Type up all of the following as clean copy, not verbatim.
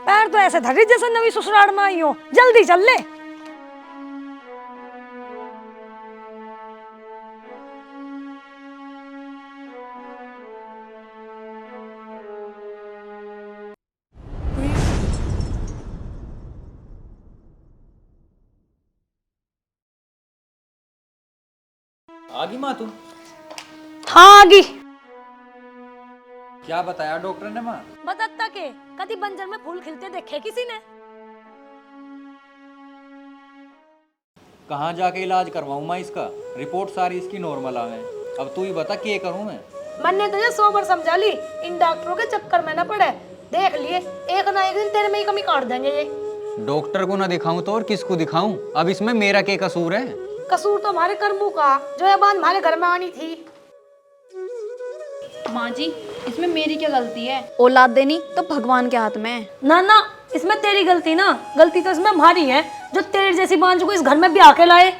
पैर तो ऐसे धरी जैसे नवी ससुराल में आई हो, जल्दी चल ले। आगी माँ तुम? हाँ आगी। क्या बताया डॉक्टर ने माँ? बताता के कभी बंजर में फूल खिलते देखे किसी ने? कहाँ जाके इलाज करवाऊँ मैं इसका? रिपोर्ट सारी इसकी नॉर्मल आ गए। अब तू ही बता क्या करूँ मैं? मैंने तुझे 100 बार समझा ली, इन डॉक्टरों के चक्कर में ना पड़े। देख लिए एक ना एक दिन तेरे में ही कमी काट देंगे ये। डॉक्टर को ना दिखाऊं तो और किसको दिखाऊं? अब इसमें मेरा क्या कसूर है? कसूर तो हमारे कर्मों का, जो ये बात हमारे घर में आनी थी। माँ जी, इसमें मेरी क्या गलती है? औलाद देनी तो भगवान के हाथ में है। ना ना, इसमें तेरी गलती ना, गलती तो इसमें हमारी है, जो तेरे जैसी बांझ को इस घर में ब्याह के लाए।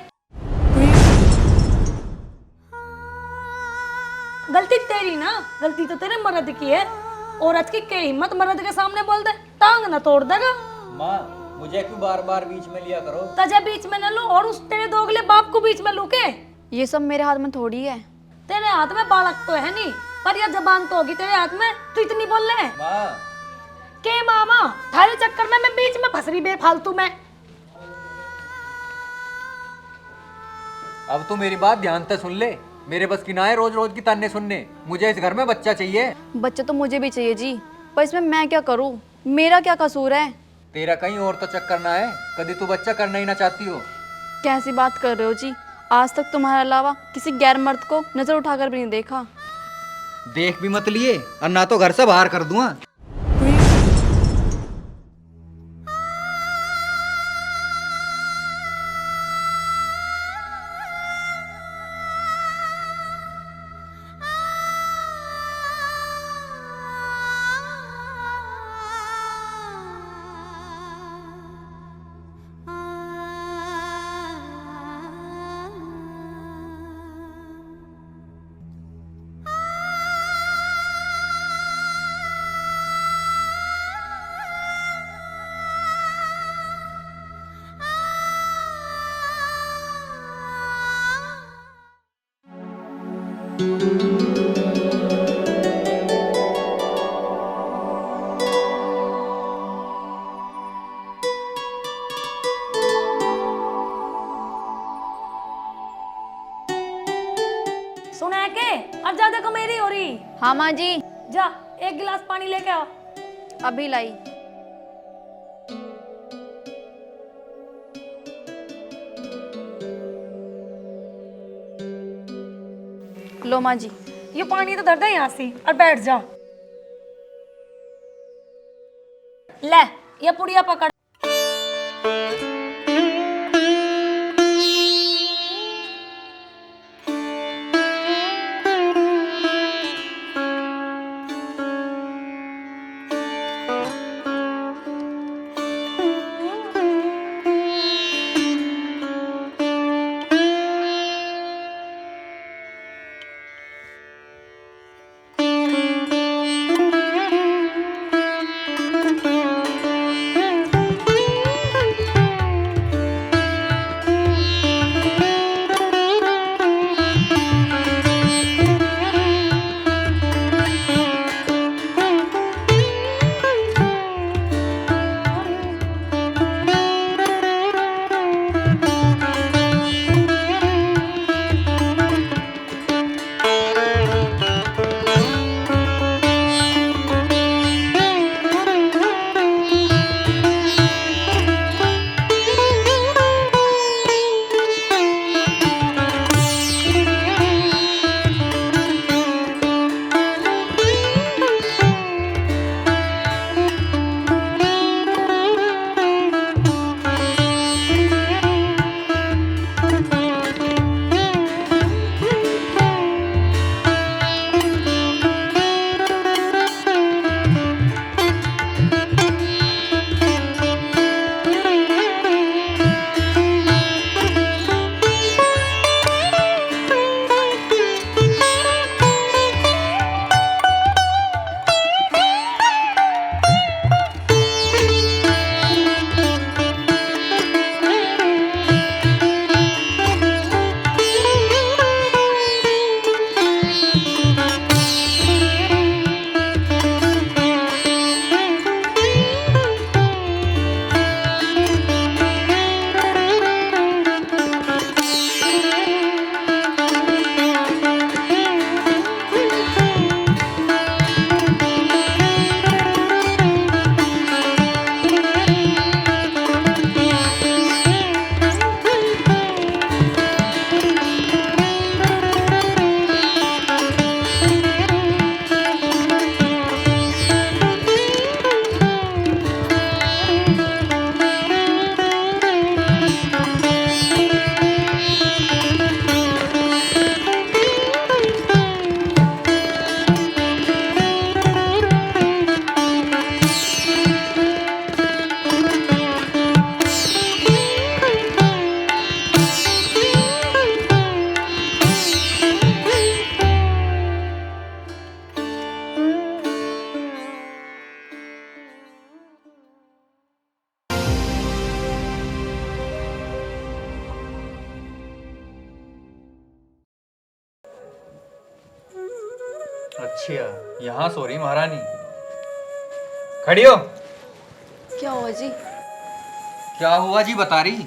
गलती तेरी ना, गलती तो तेरे मर्द की है। औरत की क्या हिम्मत मर्द के सामने बोल दे, टांग ना तोड़ देगा। माँ मुझे क्यों बार बार बीच में लिया करो? तजा बीच में न लो और उस तेरे दोगले बाप को बीच में लू के। ये सब मेरे हाथ में थोड़ी है। तेरे हाथ में बालक तो है नहीं, पर यह जबान तो होगी तेरे हाथ में। तू इतनी बोल ले माँ के मामा, थारे चक्कर में मैं बीच में फंस रही बेफालतू में। अब तू मेरी बात ध्यान से सुन ले। मेरे बस की ना है रोज रोज की ताने सुनने। मुझे इस घर में बच्चा चाहिए। बच्चा तो मुझे भी चाहिए जी, पर इसमें मैं क्या करूँ? मेरा क्या कसूर है? तेरा कहीं और तो चक्कर ना है, कभी तू बच्चा करना ही ना चाहती हो? कैसी बात कर रहे हो जी? आज तक तुम्हारे अलावा किसी गैर मर्द को नजर उठाकर भी नहीं देखा। देख भी मत लिए और ना तो घर से बाहर कर दूंगा। सुना है के अब ज्यादा कमेरी हो रही। हाँ माँ जी, जा एक गिलास पानी लेके आओ। अभी लाई। लो माँ जी। ये पानी तो दर्द है यहाँ से, और बैठ जा। ले ये पुड़िया पकड़। अच्छा, यहाँ सो रही महारानी। खड़ी हो। क्या हुआ जी? क्या हुआ जी बता रही।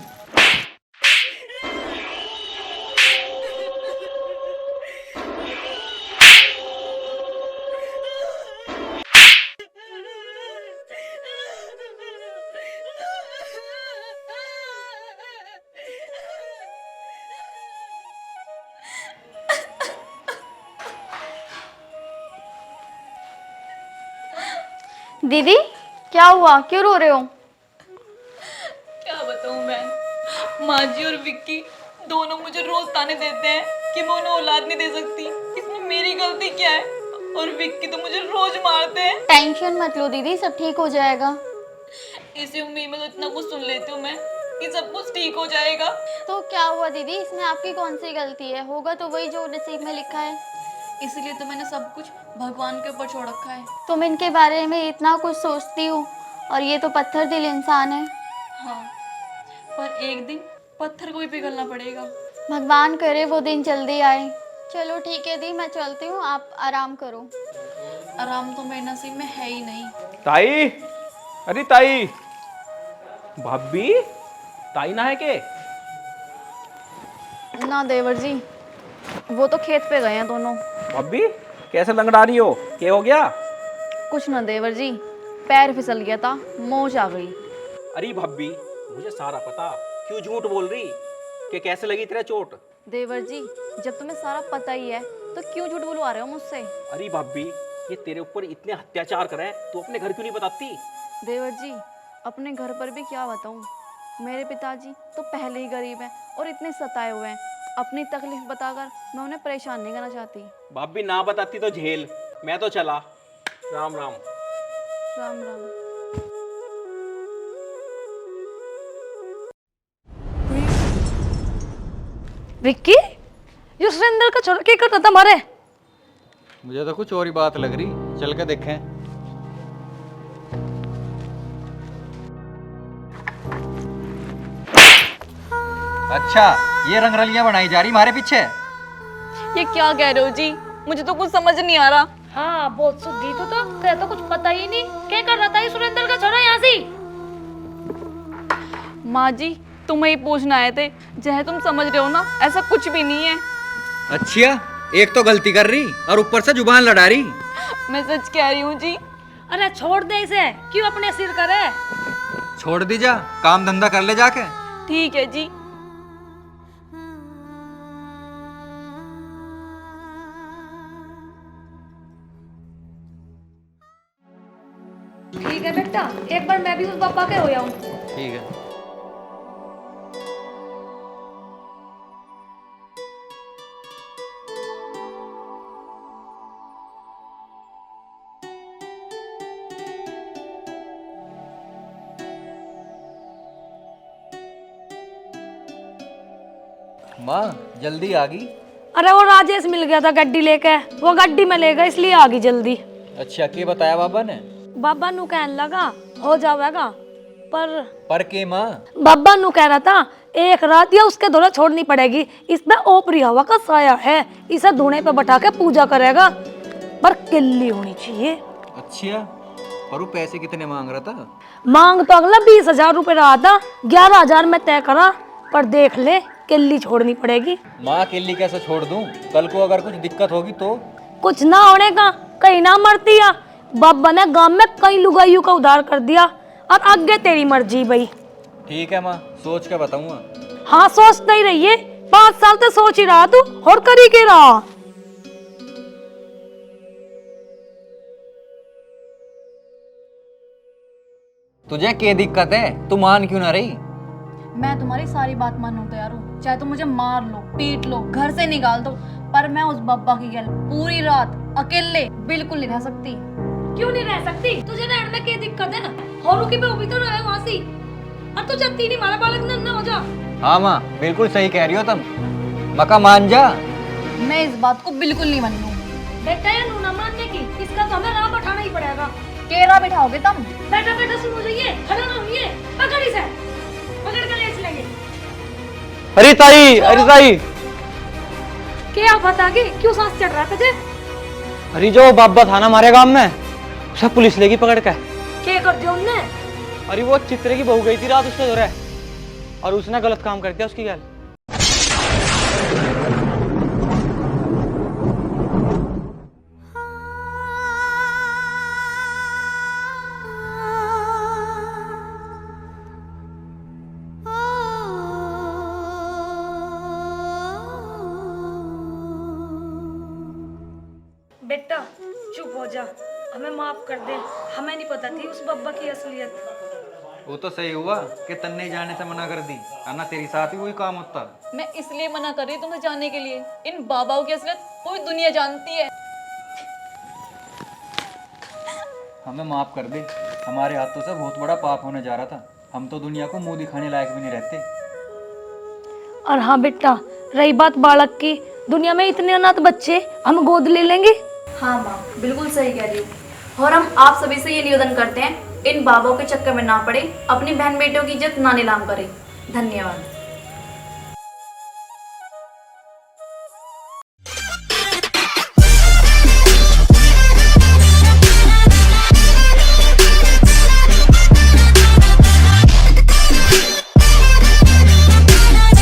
दीदी क्या हुआ, क्यों रो रहे हो? क्या बताऊं मैं, माँ जी और विक्की दोनों मुझे रोज ताने देते हैं कि मैं उन्हें औलाद नहीं दे सकती। इसमें मेरी गलती क्या है? और विक्की तो मुझे रोज मारते हैं। टेंशन मत लो दीदी, सब ठीक हो जाएगा। इसी उम्मीद में तो इतना कुछ सुन लेती हूँ मैं कि सब कुछ ठीक हो जाएगा। तो क्या हुआ दीदी, इसमें आपकी कौन सी गलती है? होगा तो वही जो नसीब में लिखा है। इसलिए तो मैंने सब कुछ भगवान के ऊपर छोड़ रखा है। तुम इनके बारे में इतना कुछ सोचती हो और ये तो पत्थर दिल इंसान है। हाँ, पर एक दिन पत्थर को भी पिघलना पड़ेगा। भगवान करे वो दिन जल्दी आए। चलो ठीक है दी, मैं चलती हूँ, आप आराम करो। आराम तो मेरे नसीब में है ही नहीं। ताई, अरे ताई, भाभी, ताई ना है के? ना देवर जी, वो तो खेत पे गए हैं दोनों। भाभी कैसे लंगड़ा रही हो, क्या हो गया? कुछ ना देवर जी, पैर फिसल गया था, मोच आ गई। अरे भाभी, मुझे सारा पता, क्यों झूठ बोल रही? कि कैसे लगी तेरा चोट? देवर जी, जब तुम्हें सारा पता ही है तो क्यों झूठ बुलवा रहे हो मुझसे? अरे भाभी, ये तेरे ऊपर इतने अत्याचार करे, तू अपने घर क्यों नहीं बताती? देवर जी, अपने घर पर भी क्या बताऊं? मेरे पिताजी तो पहले ही गरीब हैं और इतने सताए हुए हैं। अपनी तकलीफ बताकर मैं उन्हें परेशान नहीं करना चाहती। भाभी ना बताती तो झेल, मैं तो चला। राम राम। राम राम। विक्की, ये सुरेंद्र का छोरा क्या करता था हमारे? मुझे तो कुछ और ही बात लग रही, चल के देखें। अच्छा, ये रंगरलियां बनाई जा रही हमारे पीछे। ये क्या कह रहे हो जी? मुझे तो कुछ समझ नहीं आ रहा। हाँ, बहुत सुधी तो तेरे तो कुछ पता ही नहीं। क्या कर रहा था ये सुरेंद्र का छोरा यहाँ से? माँ जी, तुम्हें ही पूछना आए थे। जैसे तुम समझ रहे हो ना, ऐसा कुछ भी नहीं है। अच्छा, एक तो गलती कर रही और ऊपर से जुबान लड़ा रही। मैं सच कह रही हूँ जी। अरे छोड़ दे इसे, क्यों अपने सिर करे? छोड़ दी जा, काम धंधा कर ले जाके। ठीक है जी। ठीक है बेटा, एक बार मैं भी उस पापा के हो जाऊं। ठीक है। माँ जल्दी आ गई। अरे वो राजेश मिल गया था गड्डी लेके, वो गड्डी में ले गया इसलिए आ गई जल्दी। अच्छा, क्या बताया बाबा ने? बाबा नु कहने लगा हो जाएगा, पर के माँ? बाबा नु कह रहा था एक रात या उसके दौरे छोड़नी पड़ेगी। इसमें ओपरी हवा का साया है, इसे धूने पे बैठा के पूजा करेगा, पर किल्ली होनी चाहिए। अच्छा, पर वो पैसे कितने मांग रहा था? मांग तो अगला 20,000 रुपए रहा था, 11,000 में तय करा, पर देख ले किल्ली छोड़नी पड़ेगी। माँ किल्ली कैसे छोड़ दूं? कल को अगर कुछ दिक्कत होगी तो? कुछ ना होने का, कहीं ना मरती है। बाबा ने गांव में कई लुगाइयों का उधार कर दिया, और आगे तेरी मर्जी भाई। ठीक है माँ, सोच के बताऊंगा। हाँ, सोचता ही रहिए, 5 साल तो सोच ही रहा तू, और करी के रहा। तुझे क्या दिक्कत है? तू मान क्यों ना रही? मैं तुम्हारी सारी बात मानने को तैयार हूँ, चाहे तुम मुझे मार लो, पीट लो, घर से निकाल दो, पर मैं उस बब्बा की गल पूरी रात अकेले बिल्कुल नहीं रह सकती। क्यों नहीं रह सकती? तुझे रहने में क्या दिक्कत है? होरू की बहू भी तो रहे वहाँ से, और तू जब तीन मारा बालक न हो जा। हाँ माँ, बिल्कुल सही कह रही हो तुम। मका मान जा। मैं इस बात को बिल्कुल नहीं मानूं। बेटा ये नूना मानने की, इसका तो हमें राह बैठाना ही पड़ेगा। केरा बिठाओगे तुम? बेटा बेटा सुनो, जाइए, खड़ा ना होइए, पकड़ इसे, पकड़ कर ले चलेंगे। अरे ताई, अरे ताई, क्या बता के क्यों सांस चढ़ रहा तुझे? अरे जो बाबा था ना हमारे गांव में, उसे पुलिस लेगी पकड़ के। क्या कर दिया उनने? अरे वो चित्रे की बहू गई थी रात उसके दौरे, और उसने गलत काम कर दिया उसकी गल। बेटा चुप हो जा, हमें माफ कर दे, हमें नहीं पता थी उस बब्बा की असलियत। वो तो सही हुआ कि तन्ने जाने से मना कर दी, अन्ना तेरी साथ ही वही काम होता। मैं इसलिए मना कर रही हूँ तुम्हें जाने के लिए। इन बाबाओं की असलियत पूरी दुनिया जानती है। हमें माफ कर दे, हमारे हाथों से बहुत बड़ा पाप होने जा रहा था। हम तो दुनिया को मुंह दिखाने लायक भी नहीं रहते। और हाँ बेटा, रही बात बालक की, दुनिया में इतने अनाथ बच्चे हम गोद ले लेंगे। हाँ माँ, बिल्कुल सही कह रही हो। और हम आप सभी से ये निवेदन करते हैं, इन बाबों के चक्कर में ना पड़े, अपनी बहन बेटियों की इज्जत ना नीलाम करें। धन्यवाद।